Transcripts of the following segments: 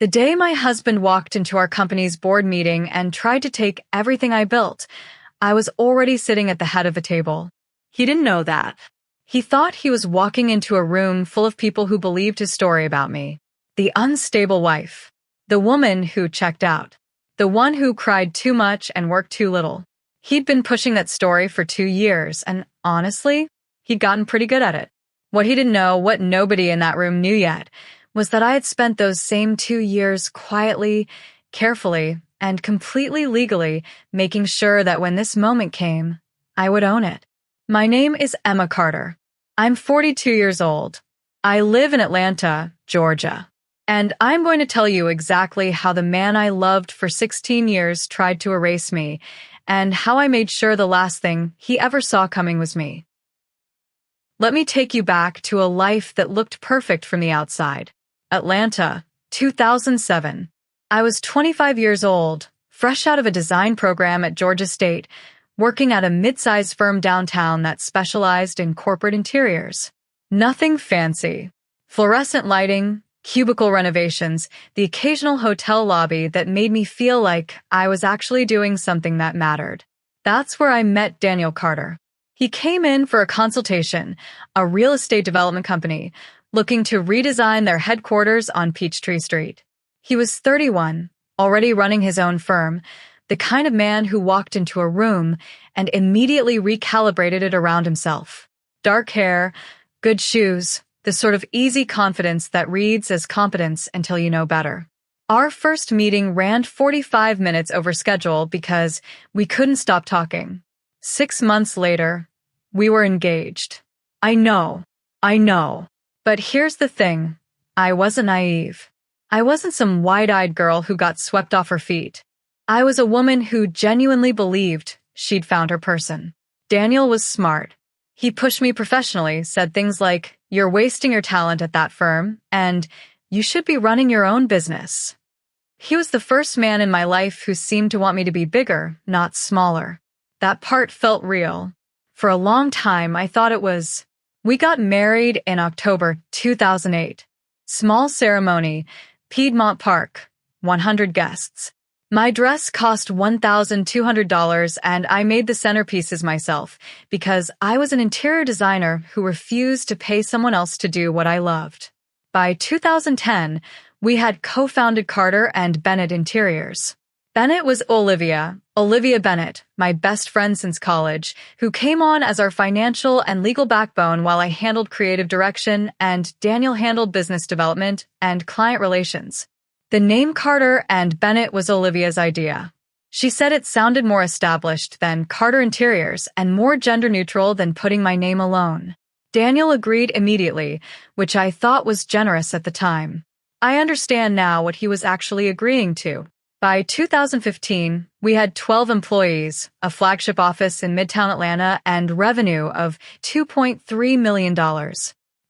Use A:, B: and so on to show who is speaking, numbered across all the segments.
A: The day my husband walked into our company's board meeting and tried to take everything I built, I was already sitting at the head of the table. He didn't know that. He thought he was walking into a room full of people who believed his story about me. The unstable wife. The woman who checked out. The one who cried too much and worked too little. He'd been pushing that story for 2 years, and honestly, he'd gotten pretty good at it. What he didn't know, what nobody in that room knew yet, was that I had spent those same 2 years quietly, carefully, and completely legally making sure that when this moment came, I would own it. My name is Emma Carter. I'm 42 years old. I live in Atlanta, Georgia. And I'm going to tell you exactly how the man I loved for 16 years tried to erase me, and how I made sure the last thing he ever saw coming was me. Let me take you back to a life that looked perfect from the outside. Atlanta, 2007. I was 25 years old, fresh out of a design program at Georgia State, working at a mid-sized firm downtown that specialized in corporate interiors. Nothing fancy. Fluorescent lighting, cubicle renovations, the occasional hotel lobby that made me feel like I was actually doing something that mattered. That's where I met Daniel Carter. He came in for a consultation, a real estate development company, looking to redesign their headquarters on Peachtree Street. He was 31, already running his own firm, the kind of man who walked into a room and immediately recalibrated it around himself. Dark hair, good shoes, the sort of easy confidence that reads as competence until you know better. Our first meeting ran 45 minutes over schedule because we couldn't stop talking. 6 months later, we were engaged. I know. But here's the thing. I wasn't naive. I wasn't some wide-eyed girl who got swept off her feet. I was a woman who genuinely believed she'd found her person. Daniel was smart. He pushed me professionally, said things like, "You're wasting your talent at that firm," and "You should be running your own business." He was the first man in my life who seemed to want me to be bigger, not smaller. That part felt real. For a long time, I thought it was. We got married in October 2008. Small ceremony, Piedmont Park, 100 guests. My dress cost $1,200 and I made the centerpieces myself because I was an interior designer who refused to pay someone else to do what I loved. By 2010, we had co-founded Carter and Bennett Interiors. Bennett was Olivia Bennett, my best friend since college, who came on as our financial and legal backbone while I handled creative direction and Daniel handled business development and client relations. The name Carter and Bennett was Olivia's idea. She said it sounded more established than Carter Interiors and more gender-neutral than putting my name alone. Daniel agreed immediately, which I thought was generous at the time. I understand now what he was actually agreeing to. By 2015, we had 12 employees, a flagship office in Midtown Atlanta, and revenue of $2.3 million.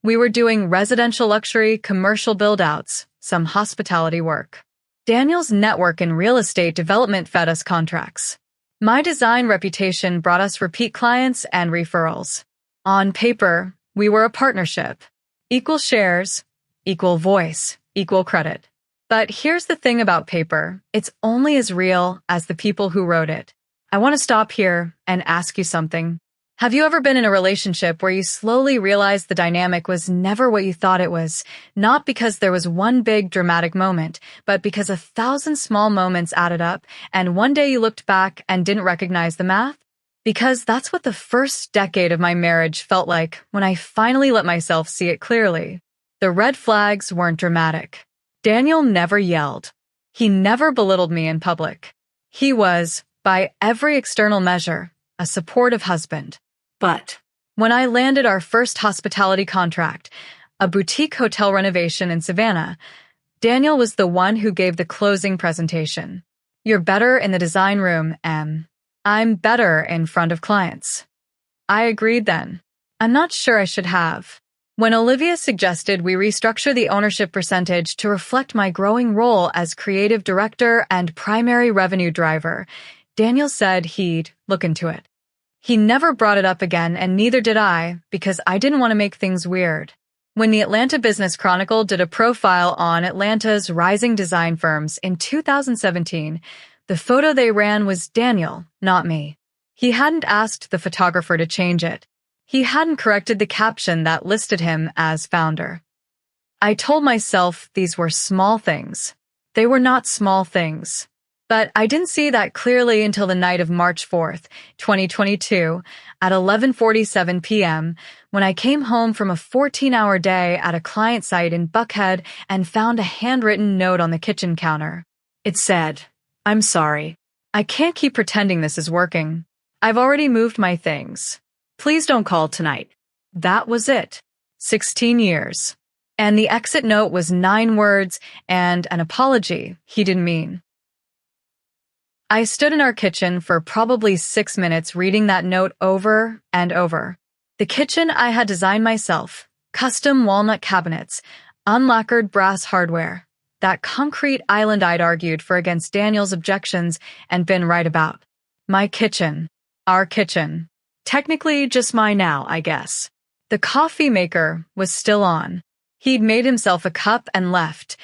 A: We were doing residential luxury, commercial build-outs, some hospitality work. Daniel's network in real estate development fed us contracts. My design reputation brought us repeat clients and referrals. On paper, we were a partnership. Equal shares, equal voice, equal credit. But here's the thing about paper. It's only as real as the people who wrote it. I want to stop here and ask you something. Have you ever been in a relationship where you slowly realized the dynamic was never what you thought it was, not because there was one big dramatic moment, but because 1,000 small moments added up, and one day you looked back and didn't recognize the math? Because that's what the first decade of my marriage felt like when I finally let myself see it clearly. The red flags weren't dramatic. Daniel never yelled. He never belittled me in public. He was, by every external measure, a supportive husband. But when I landed our first hospitality contract, a boutique hotel renovation in Savannah, Daniel was the one who gave the closing presentation. "You're better in the design room, Em. I'm better in front of clients." I agreed then. I'm not sure I should have. When Olivia suggested we restructure the ownership percentage to reflect my growing role as creative director and primary revenue driver, Daniel said he'd look into it. He never brought it up again, and neither did I, because I didn't want to make things weird. When the Atlanta Business Chronicle did a profile on Atlanta's rising design firms in 2017, the photo they ran was Daniel, not me. He hadn't asked the photographer to change it. He hadn't corrected the caption that listed him as founder. I told myself these were small things. They were not small things. But I didn't see that clearly until the night of March 4th, 2022, at 11:47 p.m., when I came home from a 14-hour day at a client site in Buckhead and found a handwritten note on the kitchen counter. It said, "I'm sorry. I can't keep pretending this is working. I've already moved my things. Please don't call tonight." That was it. 16 years. And the exit note was 9 words and an apology he didn't mean. I stood in our kitchen for probably 6 minutes reading that note over and over. The kitchen I had designed myself, custom walnut cabinets, unlacquered brass hardware. That concrete island I'd argued for against Daniel's objections and been right about. My kitchen. Our kitchen. Technically just mine now, I guess. The coffee maker was still on. He'd made himself a cup and left,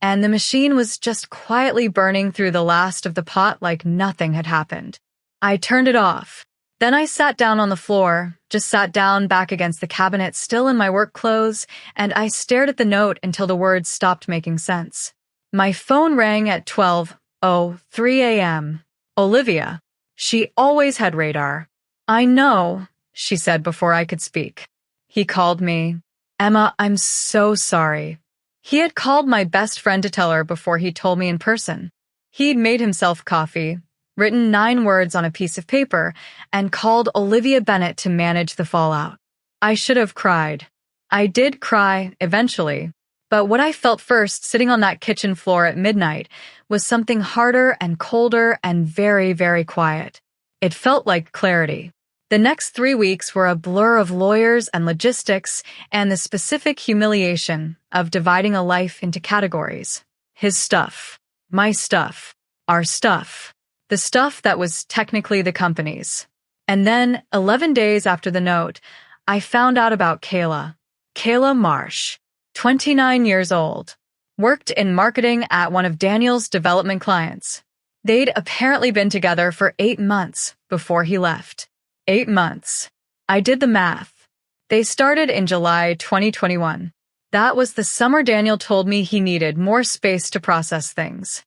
A: and the machine was just quietly burning through the last of the pot like nothing had happened. I turned it off. Then I sat down on the floor, just sat down back against the cabinet still in my work clothes, and I stared at the note until the words stopped making sense. My phone rang at 12:03 a.m. Olivia. She always had radar. "I know," she said before I could speak. He called me. "Emma, I'm so sorry." He had called my best friend to tell her before he told me in person. He'd made himself coffee, written 9 words on a piece of paper, and called Olivia Bennett to manage the fallout. I should have cried. I did cry, eventually. But what I felt first, sitting on that kitchen floor at midnight, was something harder and colder and very, very quiet. It felt like clarity. The next 3 weeks were a blur of lawyers and logistics and the specific humiliation of dividing a life into categories. His stuff, my stuff, our stuff, the stuff that was technically the company's. And then, 11 days after the note, I found out about Kayla. Kayla Marsh, 29 years old, worked in marketing at one of Daniel's development clients. They'd apparently been together for 8 months before he left. 8 months. I did the math. They started in July 2021. That was the summer Daniel told me he needed more space to process things.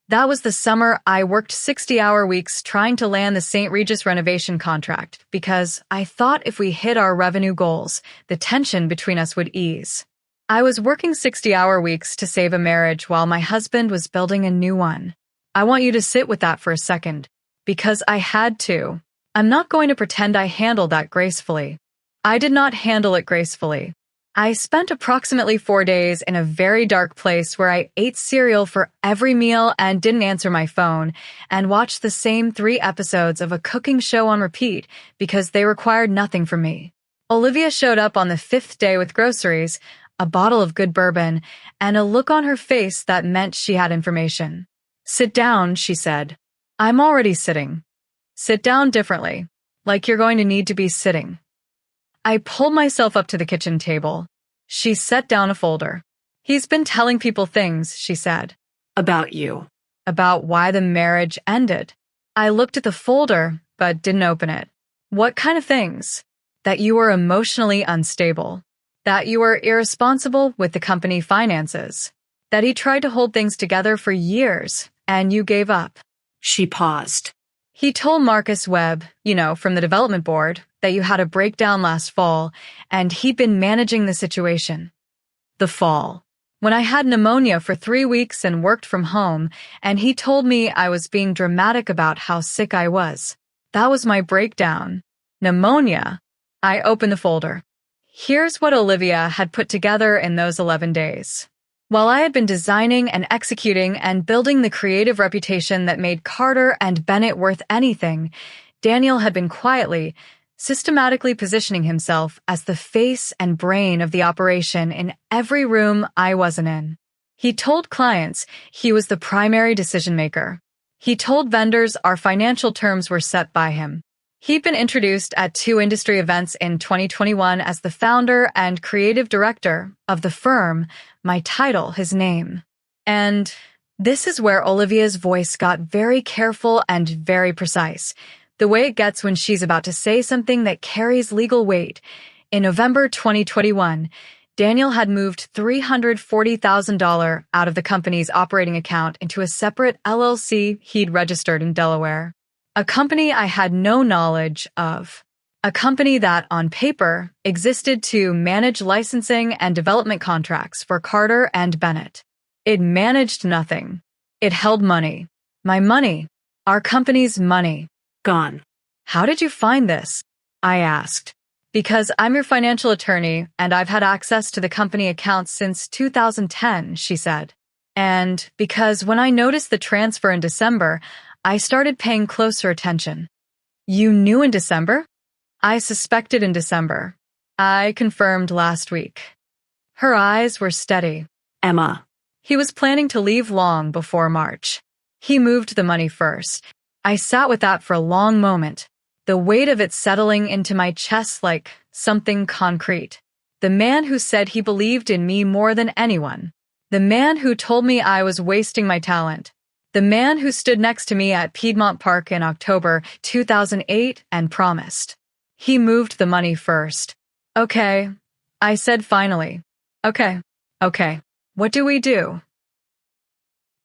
A: That was the summer I worked 60-hour weeks trying to land the St. Regis renovation contract because I thought if we hit our revenue goals, the tension between us would ease. I was working 60-hour weeks to save a marriage while my husband was building a new one. I want you to sit with that for a second, because I had to. I'm not going to pretend I handled that gracefully. I did not handle it gracefully. I spent approximately 4 days in a very dark place where I ate cereal for every meal and didn't answer my phone, and watched the same 3 episodes of a cooking show on repeat because they required nothing from me. Olivia showed up on the 5th day with groceries, a bottle of good bourbon, and a look on her face that meant she had information. "Sit down," she said. "I'm already sitting." "Sit down differently, like you're going to need to be sitting." I pulled myself up to the kitchen table. She set down a folder. "He's been telling people things," she said. "About you." "About why the marriage ended." I looked at the folder, but didn't open it. "What kind of things?" "That you were emotionally unstable. That you were irresponsible with the company finances. That he tried to hold things together for years, and you gave up." She paused. "He told Marcus Webb, from the development board, that you had a breakdown last fall, and he'd been managing the situation." The fall. When I had pneumonia for 3 weeks and worked from home, and he told me I was being dramatic about how sick I was. That was my breakdown. Pneumonia. I opened the folder. Here's what Olivia had put together in those 11 days. While I had been designing and executing and building the creative reputation that made Carter and Bennett worth anything, Daniel had been quietly, systematically positioning himself as the face and brain of the operation in every room I wasn't in. He told clients he was the primary decision maker. He told vendors our financial terms were set by him. He'd been introduced at two industry events in 2021 as the founder and creative director of the firm, my title, his name. And this is where Olivia's voice got very careful and very precise, the way it gets when she's about to say something that carries legal weight. In November 2021, Daniel had moved $340,000 out of the company's operating account into a separate LLC he'd registered in Delaware. A company I had no knowledge of. A company that, on paper, existed to manage licensing and development contracts for Carter and Bennett. It managed nothing. It held money. My money. Our company's money.
B: Gone.
A: How did you find this? I asked. Because I'm your financial attorney and I've had access to the company accounts since 2010, she said. And because when I noticed the transfer in December, I started paying closer attention. You knew in December? I suspected in December. I confirmed last week. Her eyes were steady.
B: Emma.
A: He was planning to leave long before March. He moved the money first. I sat with that for a long moment, the weight of it settling into my chest like something concrete. The man who said he believed in me more than anyone. The man who told me I was wasting my talent. The man who stood next to me at Piedmont Park in October 2008 and promised. He moved the money first. Okay, I said finally. Okay. What do we do?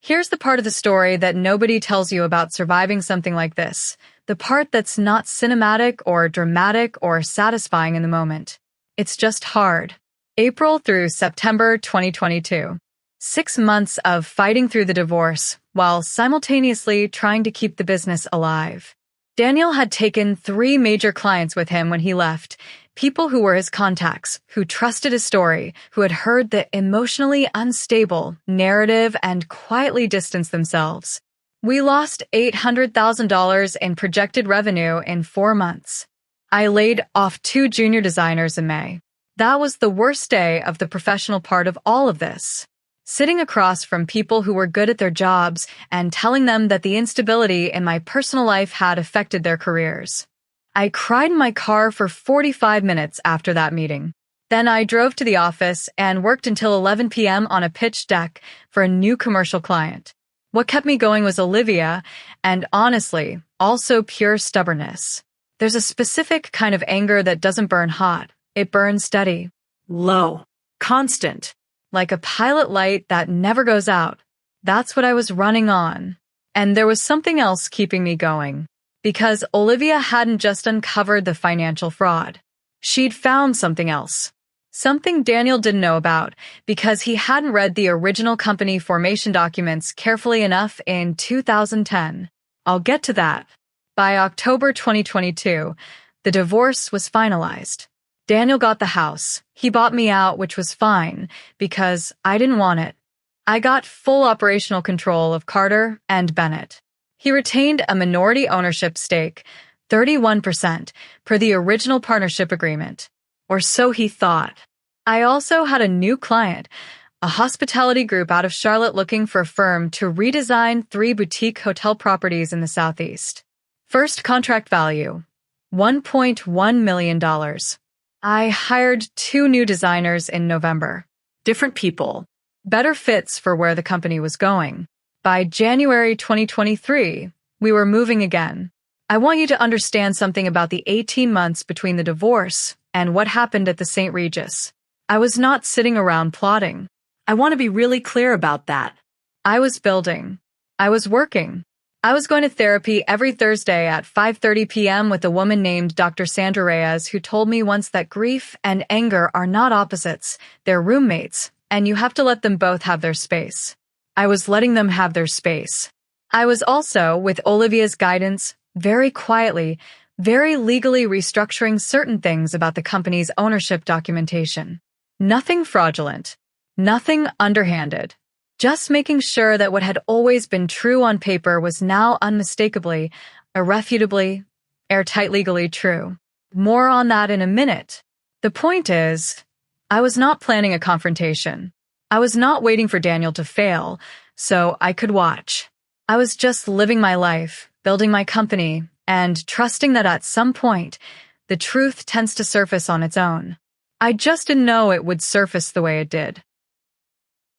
A: Here's the part of the story that nobody tells you about surviving something like this. The part that's not cinematic or dramatic or satisfying in the moment. It's just hard. April through September 2022. 6 months of fighting through the divorce while simultaneously trying to keep the business alive. Daniel had taken 3 major clients with him when he left. People who were his contacts, who trusted his story, who had heard the emotionally unstable narrative and quietly distanced themselves. We lost $800,000 in projected revenue in 4 months. I laid off 2 junior designers in May. That was the worst day of the professional part of all of this. Sitting across from people who were good at their jobs and telling them that the instability in my personal life had affected their careers. I cried in my car for 45 minutes after that meeting. Then I drove to the office and worked until 11 p.m. on a pitch deck for a new commercial client. What kept me going was Olivia, and honestly, also pure stubbornness. There's a specific kind of anger that doesn't burn hot. It burns steady.
B: Low. Constant.
A: Like a pilot light that never goes out. That's what I was running on. And there was something else keeping me going. Because Olivia hadn't just uncovered the financial fraud. She'd found something else. Something Daniel didn't know about because he hadn't read the original company formation documents carefully enough in 2010. I'll get to that. By October 2022, the divorce was finalized. Daniel got the house. He bought me out, which was fine because I didn't want it. I got full operational control of Carter and Bennett. He retained a minority ownership stake, 31%, per the original partnership agreement. Or so he thought. I also had a new client, a hospitality group out of Charlotte looking for a firm to redesign 3 boutique hotel properties in the Southeast. First contract value, $1.1 million. I hired 2 new designers in November. Different people. Better fits for where the company was going. By January 2023, we were moving again. I want you to understand something about the 18 months between the divorce and what happened at the St. Regis. I was not sitting around plotting.
B: I want to be really clear about that.
A: I was building. I was working. I was going to therapy every Thursday at 5:30 p.m. with a woman named Dr. Sandra Reyes who told me once that grief and anger are not opposites, they're roommates, and you have to let them both have their space. I was letting them have their space. I was also, with Olivia's guidance, very quietly, very legally restructuring certain things about the company's ownership documentation. Nothing fraudulent. Nothing underhanded. Just making sure that what had always been true on paper was now unmistakably, irrefutably, airtight legally true. More on that in a minute. The point is, I was not planning a confrontation. I was not waiting for Daniel to fail, so I could watch. I was just living my life, building my company, and trusting that at some point, the truth tends to surface on its own. I just didn't know it would surface the way it did.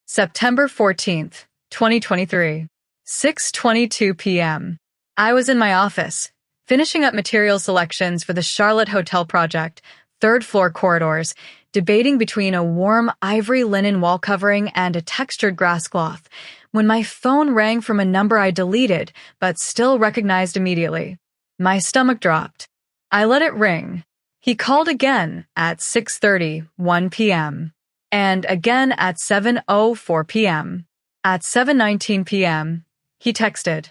A: September 14th, 2023, 6:22 p.m. I was in my office, finishing up material selections for the Charlotte Hotel project, third-floor corridors, debating between a warm ivory linen wall covering and a textured grass cloth, when my phone rang from a number I deleted but still recognized immediately. My stomach dropped. I let it ring. He called again at 6:31 p.m. and again at 7:04 p.m. At 7:19 p.m., he texted,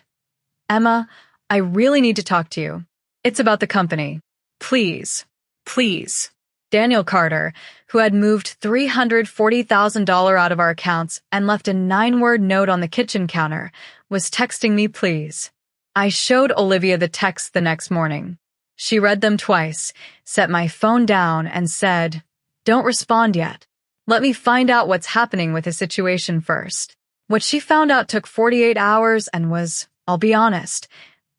A: "Emma, I really need to talk to you. It's about the company. Please, please." Daniel Carter, who had moved $340,000 out of our accounts and left a 9-word note on the kitchen counter, was texting me please. I showed Olivia the texts the next morning. She read them twice, set my phone down, and said, "Don't respond yet. Let me find out what's happening with the situation first." What she found out took 48 hours and was, I'll be honest,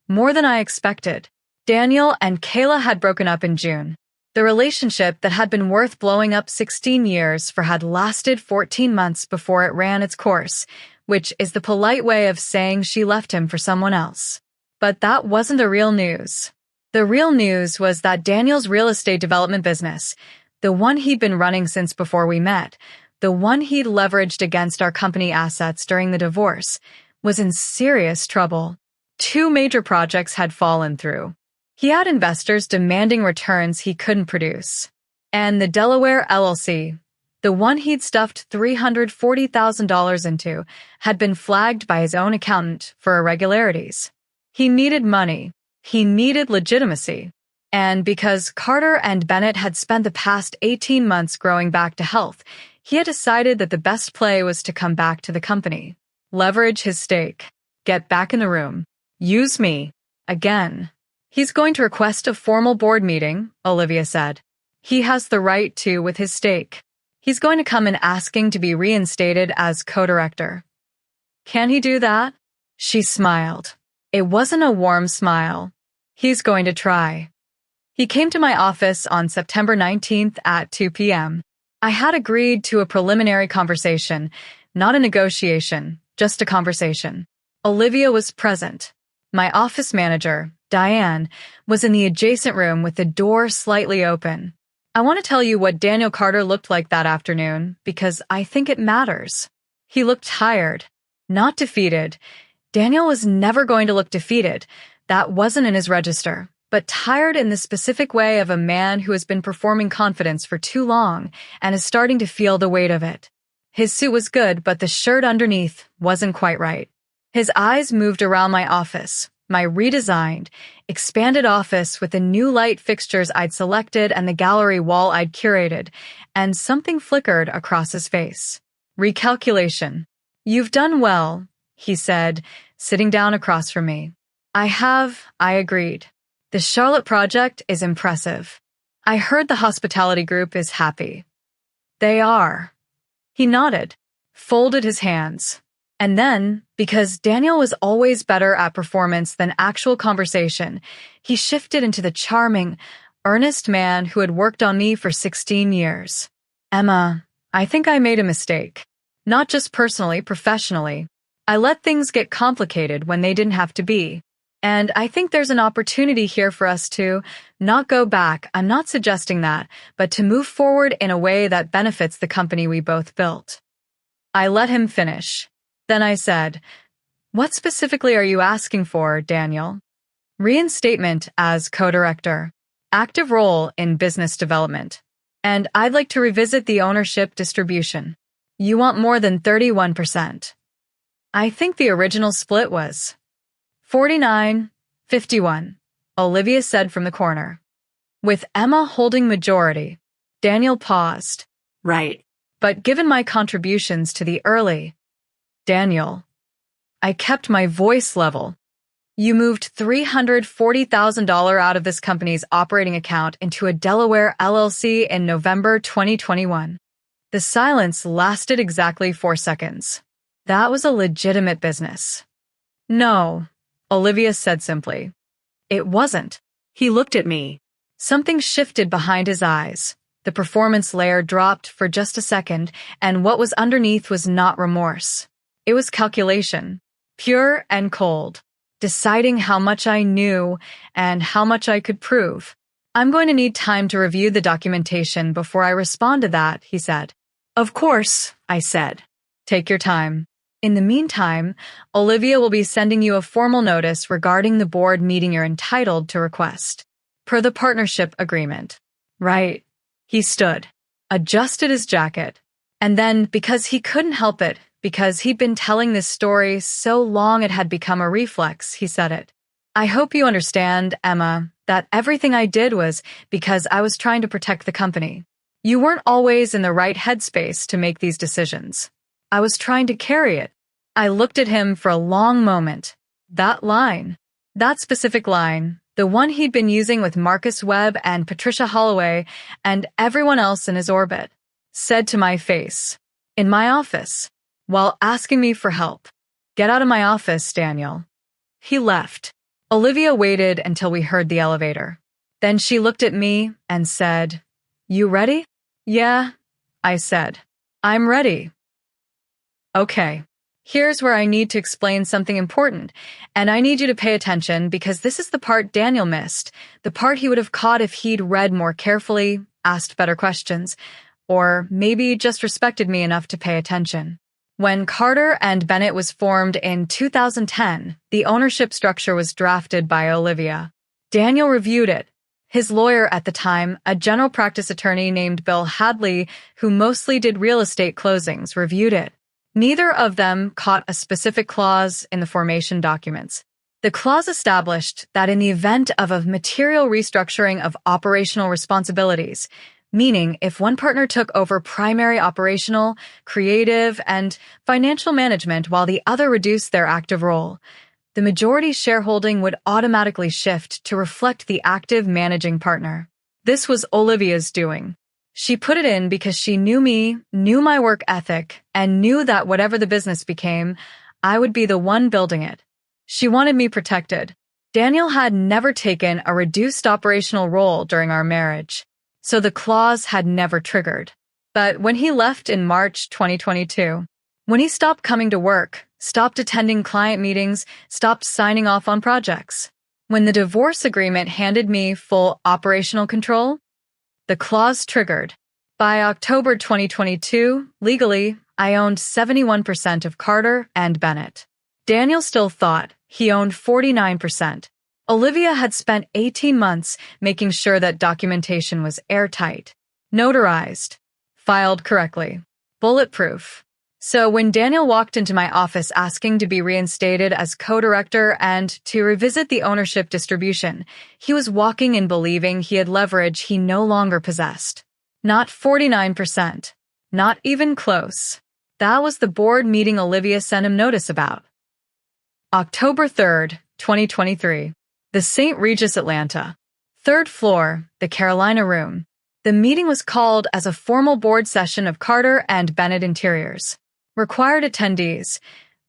A: more than I expected. Daniel and Kayla had broken up in June. The relationship that had been worth blowing up 16 years for had lasted 14 months before it ran its course, which is the polite way of saying she left him for someone else. But that wasn't the real news. The real news was that Daniel's real estate development business, the one he'd been running since before we met, the one he'd leveraged against our company assets during the divorce, was in serious trouble. 2 major projects had fallen through. He had investors demanding returns he couldn't produce. And the Delaware LLC, the one he'd stuffed $340,000 into, had been flagged by his own accountant for irregularities. He needed money. He needed legitimacy. And because Carter and Bennett had spent the past 18 months growing back to health, he had decided that the best play was to come back to the company, leverage his stake, get back in the room, use me, again. He's going to request a formal board meeting, Olivia said. He has the right to with his stake. He's going to come in asking to be reinstated as co-director. Can he do that? She smiled. It wasn't a warm smile. He's going to try. He came to my office on September 19th at 2 p.m. I had agreed to a preliminary conversation, not a negotiation, just a conversation. Olivia was present. My office manager, Diane, was in the adjacent room with the door slightly open. I want to tell you what Daniel Carter looked like that afternoon because I think it matters. He looked tired, not defeated. Daniel was never going to look defeated. That wasn't in his register. But tired in the specific way of a man who has been performing confidence for too long and is starting to feel the weight of it. His suit was good, but the shirt underneath wasn't quite right. His eyes moved around my office, my redesigned, expanded office with the new light fixtures I'd selected and the gallery wall I'd curated, and something flickered across his face. Recalculation. "You've done well," he said, sitting down across from me. I agreed. The Charlotte project is impressive. I heard the hospitality group is happy. They are. He nodded, folded his hands. And then, because Daniel was always better at performance than actual conversation, he shifted into the charming, earnest man who had worked on me for 16 years. "Emma, I think I made a mistake. Not just personally, professionally. I let things get complicated when they didn't have to be. And I think there's an opportunity here for us to not go back, I'm not suggesting that, but to move forward in a way that benefits the company we both built." I let him finish. Then I said, "What specifically are you asking for, Daniel?" "Reinstatement as co-director, active role in business development, and I'd like to revisit the ownership distribution. You want more than 31%. I think the original split was 49-51, Olivia said from the corner. With Emma holding majority, Daniel paused.
B: Right.
A: But given my contributions to the early, Daniel, I kept my voice level. You moved $340,000 out of this company's operating account into a Delaware LLC in November 2021. The silence lasted exactly 4 seconds. That was a legitimate business. No, Olivia said simply. It wasn't.
B: He looked at me.
A: Something shifted behind his eyes. The performance layer dropped for just a second, and what was underneath was not remorse. It was calculation, pure and cold, deciding how much I knew and how much I could prove. I'm going to need time to review the documentation before I respond to that, he said.
B: Of course, I said.
A: Take your time. In the meantime, Olivia will be sending you a formal notice regarding the board meeting you're entitled to request, per the partnership agreement.
B: Right.
A: He stood, adjusted his jacket, and then, because he couldn't help it, because he'd been telling this story so long it had become a reflex, he said it. I hope you understand, Emma, that everything I did was because I was trying to protect the company. You weren't always in the right headspace to make these decisions. I was trying to carry it. I looked at him for a long moment. That line, that specific line, the one he'd been using with Marcus Webb and Patricia Holloway and everyone else in his orbit, said to my face, in my office, while asking me for help. Get out of my office, Daniel. He left. Olivia waited until we heard the elevator. Then she looked at me and said, You ready? Yeah, I said. I'm ready. Okay. Here's where I need to explain something important, and I need you to pay attention because this is the part Daniel missed, the part he would have caught if he'd read more carefully, asked better questions, or maybe just respected me enough to pay attention. When Carter and Bennett was formed in 2010, the ownership structure was drafted by Olivia. Daniel reviewed it. His lawyer at the time, a general practice attorney named Bill Hadley, who mostly did real estate closings, reviewed it. Neither of them caught a specific clause in the formation documents. The clause established that in the event of a material restructuring of operational responsibilities, meaning if one partner took over primary operational, creative, and financial management while the other reduced their active role, the majority shareholding would automatically shift to reflect the active managing partner. This was Olivia's doing. She put it in because she knew me, knew my work ethic, and knew that whatever the business became, I would be the one building it. She wanted me protected. Daniel had never taken a reduced operational role during our marriage, so the clause had never triggered. But when he left in March 2022, when he stopped coming to work, stopped attending client meetings, stopped signing off on projects, when the divorce agreement handed me full operational control, the clause triggered. By October 2022, legally, I owned 71% of Carter and Bennett. Daniel still thought he owned 49%. Olivia had spent 18 months making sure that documentation was airtight, notarized, filed correctly, bulletproof. So when Daniel walked into my office asking to be reinstated as co-director and to revisit the ownership distribution, he was walking in believing he had leverage he no longer possessed. Not 49%. Not even close. That was the board meeting Olivia sent him notice about. October 3rd, 2023. The St. Regis, Atlanta. 3rd floor, the Carolina Room. The meeting was called as a formal board session of Carter and Bennett Interiors. Required attendees,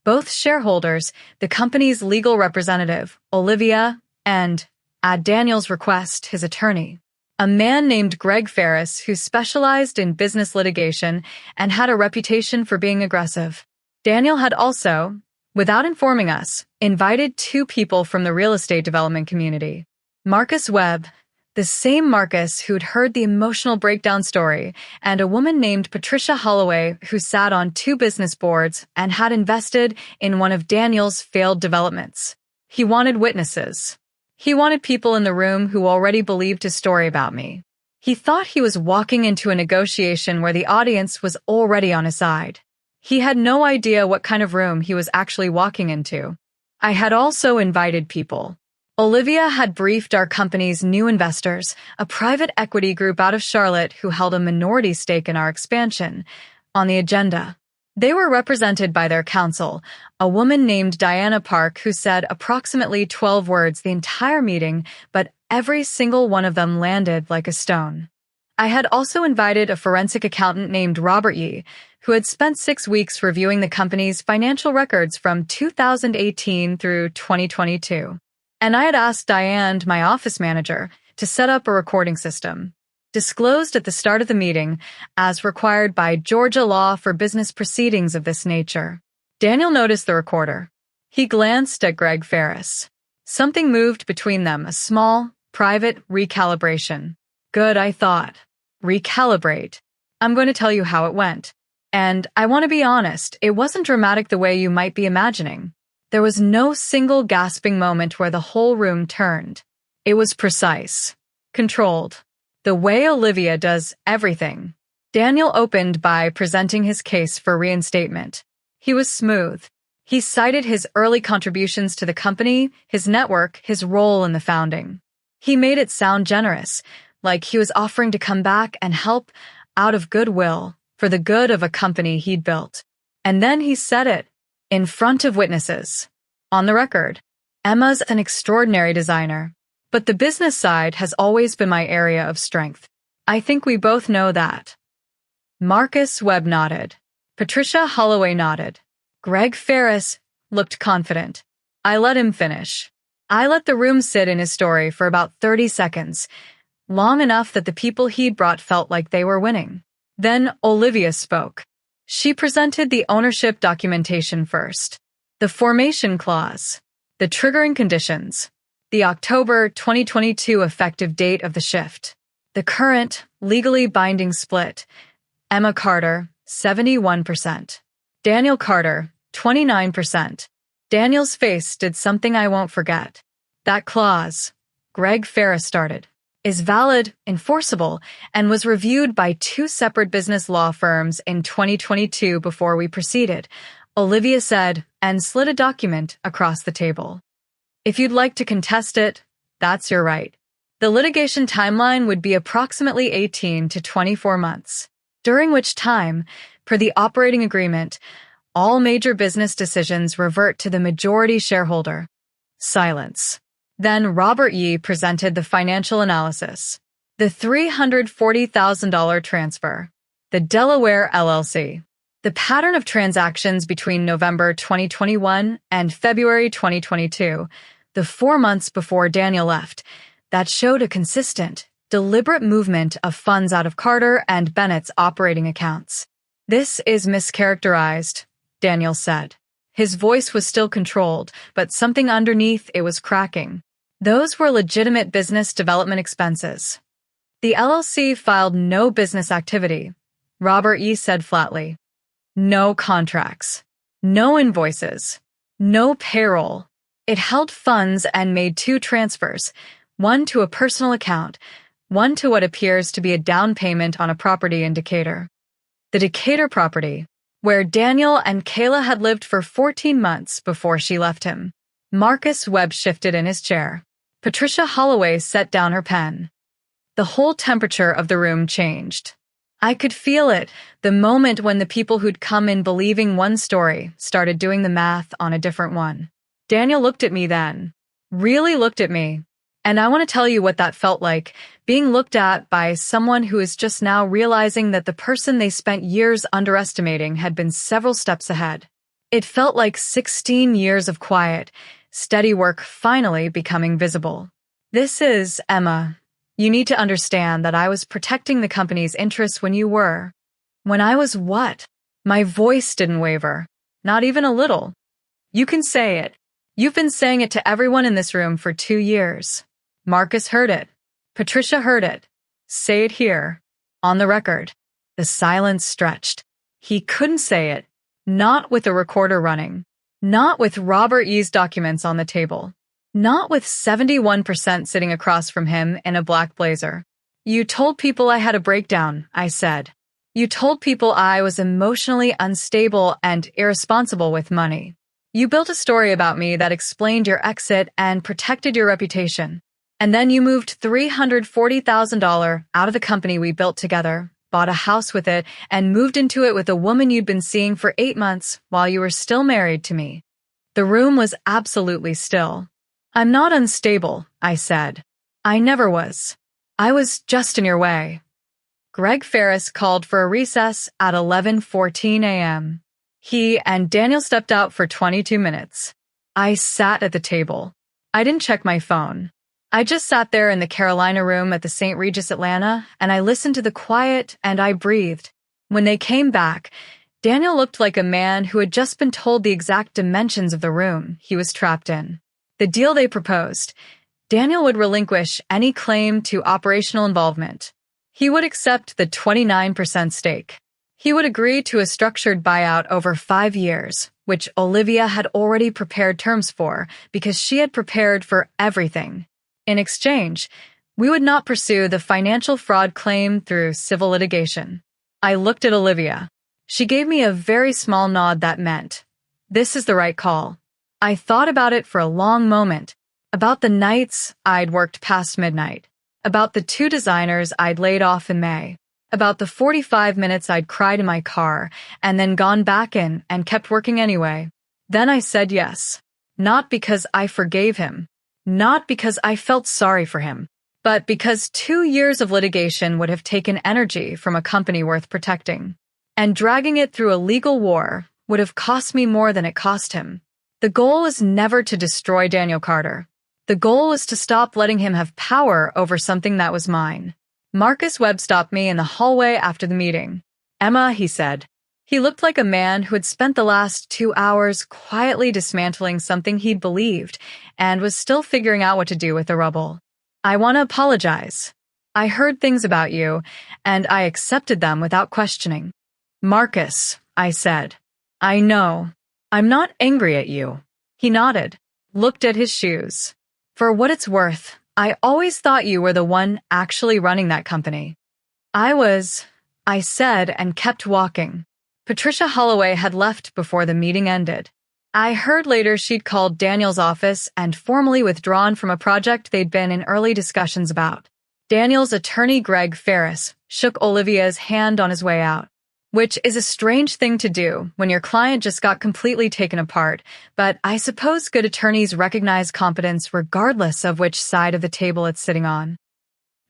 A: both shareholders, the company's legal representative, Olivia, and, at Daniel's request, his attorney, a man named Greg Ferris who specialized in business litigation and had a reputation for being aggressive. Daniel had also, without informing us, invited 2 people from the real estate development community. Marcus Webb, the same Marcus who'd heard the emotional breakdown story, and a woman named Patricia Holloway who sat on 2 business boards and had invested in one of Daniel's failed developments. He wanted witnesses. He wanted people in the room who already believed his story about me. He thought he was walking into a negotiation where the audience was already on his side. He had no idea what kind of room he was actually walking into. I had also invited people. Olivia had briefed our company's new investors, a private equity group out of Charlotte who held a minority stake in our expansion, on the agenda. They were represented by their counsel, a woman named Diana Park who said approximately 12 words the entire meeting, but every single one of them landed like a stone. I had also invited a forensic accountant named Robert Yee, who had spent 6 weeks reviewing the company's financial records from 2018 through 2022. And I had asked Diane, my office manager, to set up a recording system. Disclosed at the start of the meeting, as required by Georgia law for business proceedings of this nature. Daniel noticed the recorder. He glanced at Greg Ferris. Something moved between them, a small, private recalibration. Good, I thought. Recalibrate. I'm going to tell you how it went. And I want to be honest, it wasn't dramatic the way you might be imagining. There was no single gasping moment where the whole room turned. It was precise. Controlled. The way Olivia does everything. Daniel opened by presenting his case for reinstatement. He was smooth. He cited his early contributions to the company, his network, his role in the founding. He made it sound generous, like he was offering to come back and help out of goodwill for the good of a company he'd built. And then he said it, in front of witnesses. On the record, Emma's an extraordinary designer. But the business side has always been my area of strength. I think we both know that. Marcus Webb nodded. Patricia Holloway nodded. Greg Ferris looked confident. I let him finish. I let the room sit in his story for about 30 seconds, long enough that the people he'd brought felt like they were winning. Then Olivia spoke. She presented the ownership documentation first, the formation clause, the triggering conditions, the October 2022 effective date of the shift, the current, legally binding split, Emma Carter, 71%, Daniel Carter, 29%. Daniel's face did something I won't forget. That clause, Greg Ferris started, is valid, enforceable, and was reviewed by 2 separate business law firms in 2022 before we proceeded, Olivia said, and slid a document across the table. If you'd like to contest it, that's your right. The litigation timeline would be approximately 18 to 24 months, during which time, per the operating agreement, all major business decisions revert to the majority shareholder. Silence. Then Robert Yee presented the financial analysis. The $340,000 transfer. The Delaware LLC. The pattern of transactions between November 2021 and February 2022, the 4 months before Daniel left, that showed a consistent, deliberate movement of funds out of Carter and Bennett's operating accounts. This is mischaracterized, Daniel said. His voice was still controlled, but something underneath it was cracking. Those were legitimate business development expenses. The LLC filed no business activity, Robert Yee said flatly. No contracts. No invoices. No payroll. It held funds and made 2 transfers, one to a personal account, one to what appears to be a down payment on a property in Decatur. The Decatur property, where Daniel and Kayla had lived for 14 months before she left him. Marcus Webb shifted in his chair. Patricia Holloway set down her pen. The whole temperature of the room changed. I could feel it, the moment when the people who'd come in believing one story started doing the math on a different one. Daniel looked at me then. Really looked at me. And I want to tell you what that felt like, being looked at by someone who is just now realizing that the person they spent years underestimating had been several steps ahead. It felt like 16 years of quiet, steady work finally becoming visible. This is, Emma. You need to understand that I was protecting the company's interests when you were. When I was what? My voice didn't waver. Not even a little. You can say it. You've been saying it to everyone in this room for 2 years. Marcus heard it. Patricia heard it. Say it here. On the record. The silence stretched. He couldn't say it. Not with a recorder running. Not with Robert Yee's documents on the table. Not with 71% sitting across from him in a black blazer. You told people I had a breakdown, I said. You told people I was emotionally unstable and irresponsible with money. You built a story about me that explained your exit and protected your reputation. And then you moved $340,000 out of the company we built together, bought a house with it, and moved into it with a woman you'd been seeing for 8 months while you were still married to me. The room was absolutely still. I'm not unstable, I said. I never was. I was just in your way. Greg Ferris called for a recess at 11:14 a.m. He and Daniel stepped out for 22 minutes. I sat at the table. I didn't check my phone. I just sat there in the Carolina room at the St. Regis Atlanta, and I listened to the quiet and I breathed. When they came back, Daniel looked like a man who had just been told the exact dimensions of the room he was trapped in. The deal they proposed: Daniel would relinquish any claim to operational involvement. He would accept the 29% stake. He would agree to a structured buyout over 5 years, which Olivia had already prepared terms for because she had prepared for everything. In exchange, we would not pursue the financial fraud claim through civil litigation. I looked at Olivia. She gave me a very small nod that meant, this is the right call. I thought about it for a long moment, about the nights I'd worked past midnight, about the 2 designers I'd laid off in May, about the 45 minutes I'd cried in my car and then gone back in and kept working anyway. Then I said yes, not because I forgave him, not because I felt sorry for him, but because 2 years of litigation would have taken energy from a company worth protecting, and dragging it through a legal war would have cost me more than it cost him. The goal was never to destroy Daniel Carter. The goal was to stop letting him have power over something that was mine. Marcus Webb stopped me in the hallway after the meeting. "Emma," he said. He looked like a man who had spent the last 2 hours quietly dismantling something he'd believed and was still figuring out what to do with the rubble. "I want to apologize. I heard things about you, and I accepted them without questioning." "Marcus," I said, "I know. I'm not angry at you." He nodded, looked at his shoes. "For what it's worth, I always thought you were the one actually running that company." I said and kept walking. Patricia Holloway had left before the meeting ended. I heard later she'd called Daniel's office and formally withdrawn from a project they'd been in early discussions about. Daniel's attorney, Greg Ferris, shook Olivia's hand on his way out, which is a strange thing to do when your client just got completely taken apart, but I suppose good attorneys recognize competence regardless of which side of the table it's sitting on.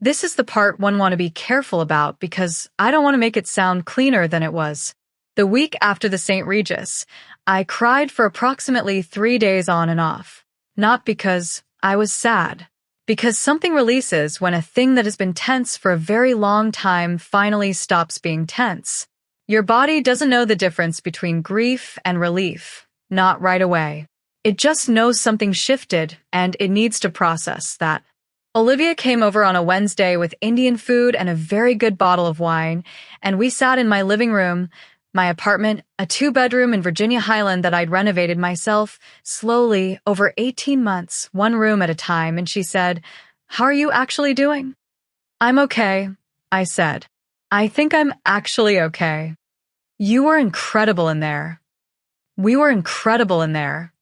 A: This is the part one want to be careful about because I don't want to make it sound cleaner than it was. The week after the St. Regis, I cried for approximately 3 days on and off. Not because I was sad, because something releases when a thing that has been tense for a very long time finally stops being tense. Your body doesn't know the difference between grief and relief, not right away. It just knows something shifted and it needs to process that. Olivia came over on a Wednesday with Indian food and a very good bottle of wine, and we sat in my living room, my apartment, a 2-bedroom in Virginia Highland that I'd renovated myself, slowly, over 18 months, 1 room at a time, and she said, "How are you actually doing?" "I'm okay," I said. "I think I'm actually okay." "You were incredible in there." "We were incredible in there."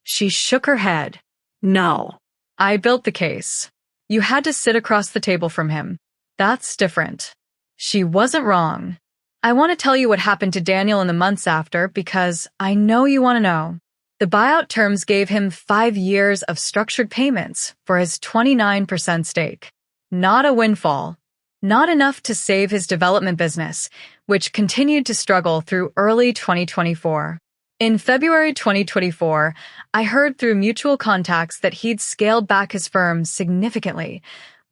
A: She shook her head. "No." "I built the case. You had to sit across the table from him. That's different." She wasn't wrong. I want to tell you what happened to Daniel in the months after because I know you want to know. The buyout terms gave him 5 years of structured payments for his 29% stake. Not a windfall. Not enough to save his development business, which continued to struggle through early 2024. In February 2024, I heard through mutual contacts that he'd scaled back his firm significantly,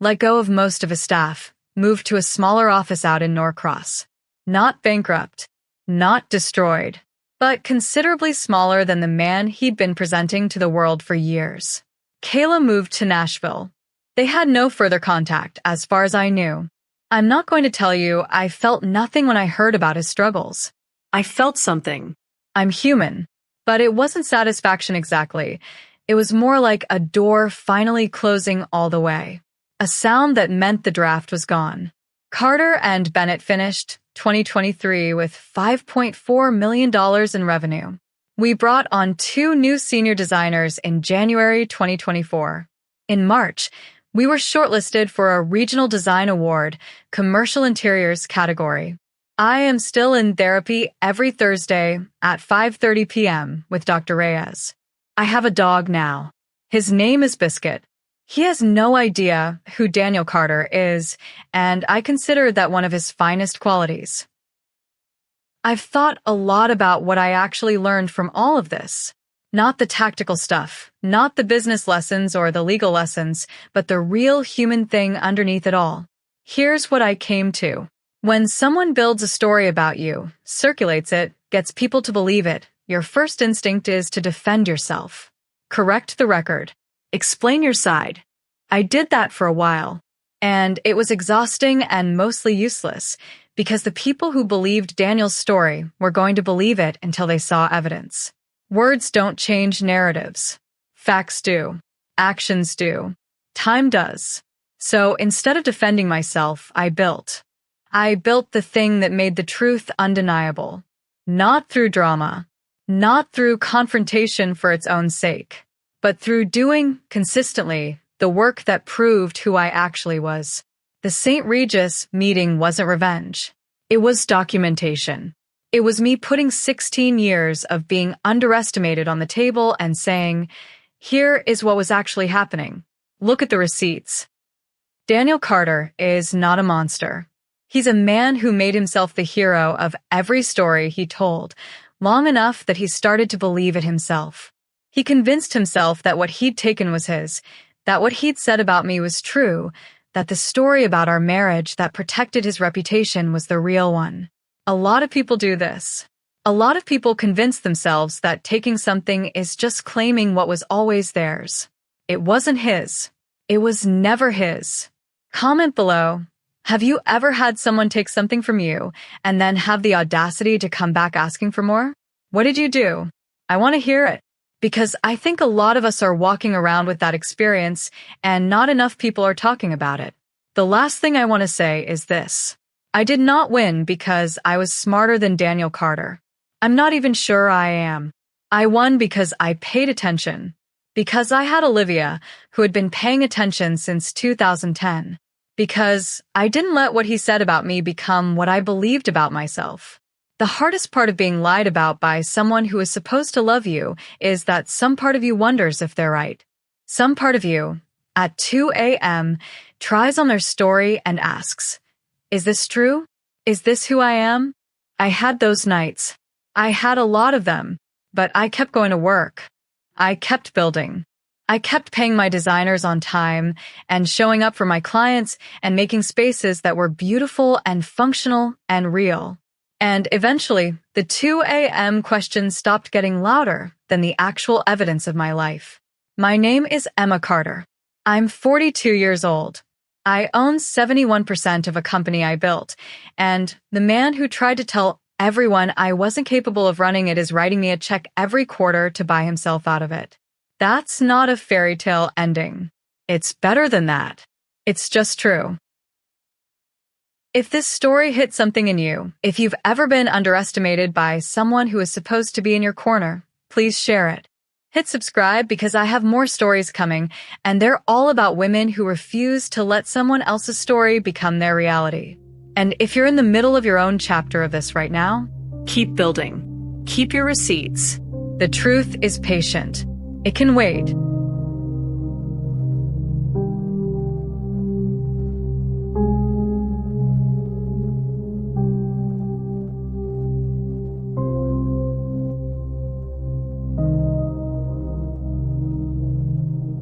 A: let go of most of his staff, moved to a smaller office out in Norcross. Not bankrupt, not destroyed, but considerably smaller than the man he'd been presenting to the world for years. Kayla moved to Nashville. They had no further contact, as far as I knew. I'm not going to tell you I felt nothing when I heard about his struggles. I felt something. I'm human, but it wasn't satisfaction exactly. It was more like a door finally closing all the way. A sound that meant the draft was gone. Carter and Bennett finished 2023 with $5.4 million in revenue. We brought on 2 new senior designers in January 2024. In March, we were shortlisted for a Regional Design Award, Commercial Interiors category. I am still in therapy every Thursday at 5:30 p.m. with Dr. Reyes. I have a dog now. His name is Biscuit. He has no idea who Daniel Carter is, and I consider that one of his finest qualities. I've thought a lot about what I actually learned from all of this. Not the tactical stuff, not the business lessons or the legal lessons, but the real human thing underneath it all. Here's what I came to. When someone builds a story about you, circulates it, gets people to believe it, your first instinct is to defend yourself. Correct the record. Explain your side. I did that for a while, and it was exhausting and mostly useless because the people who believed Daniel's story were going to believe it until they saw evidence. Words don't change narratives. Facts do. Actions do. Time does. So instead of defending myself, I built the thing that made the truth undeniable. Not through drama, not through confrontation for its own sake, but through doing, consistently, the work that proved who I actually was. The St. Regis meeting wasn't revenge. It was documentation. It was me putting 16 years of being underestimated on the table and saying, here is what was actually happening. Look at the receipts. Daniel Carter is not a monster. He's a man who made himself the hero of every story he told, long enough that he started to believe it himself. He convinced himself that what he'd taken was his, that what he'd said about me was true, that the story about our marriage that protected his reputation was the real one. A lot of people do this. A lot of people convince themselves that taking something is just claiming what was always theirs. It wasn't his. It was never his. Comment below. Have you ever had someone take something from you and then have the audacity to come back asking for more? What did you do? I want to hear it. Because I think a lot of us are walking around with that experience and not enough people are talking about it. The last thing I want to say is this. I did not win because I was smarter than Daniel Carter. I'm not even sure I am. I won because I paid attention. Because I had Olivia, who had been paying attention since 2010. Because I didn't let what he said about me become what I believed about myself. The hardest part of being lied about by someone who is supposed to love you is that some part of you wonders if they're right. Some part of you, at 2 a.m., tries on their story and asks, is this true? Is this who I am? I had those nights. I had a lot of them, but I kept going to work. I kept building. I kept paying my designers on time and showing up for my clients and making spaces that were beautiful and functional and real. And eventually, the 2 a.m. questions stopped getting louder than the actual evidence of my life. My name is Emma Carter. I'm 42 years old. I own 71% of a company I built, and the man who tried to tell everyone I wasn't capable of running it is writing me a check every quarter to buy himself out of it. That's not a fairy tale ending. It's better than that. It's just true. If this story hit something in you, if you've ever been underestimated by someone who is supposed to be in your corner, please share it. Hit subscribe because I have more stories coming, and they're all about women who refuse to let someone else's story become their reality. And if you're in the middle of your own chapter of this right now, keep building. Keep your receipts. The truth is patient. It can wait.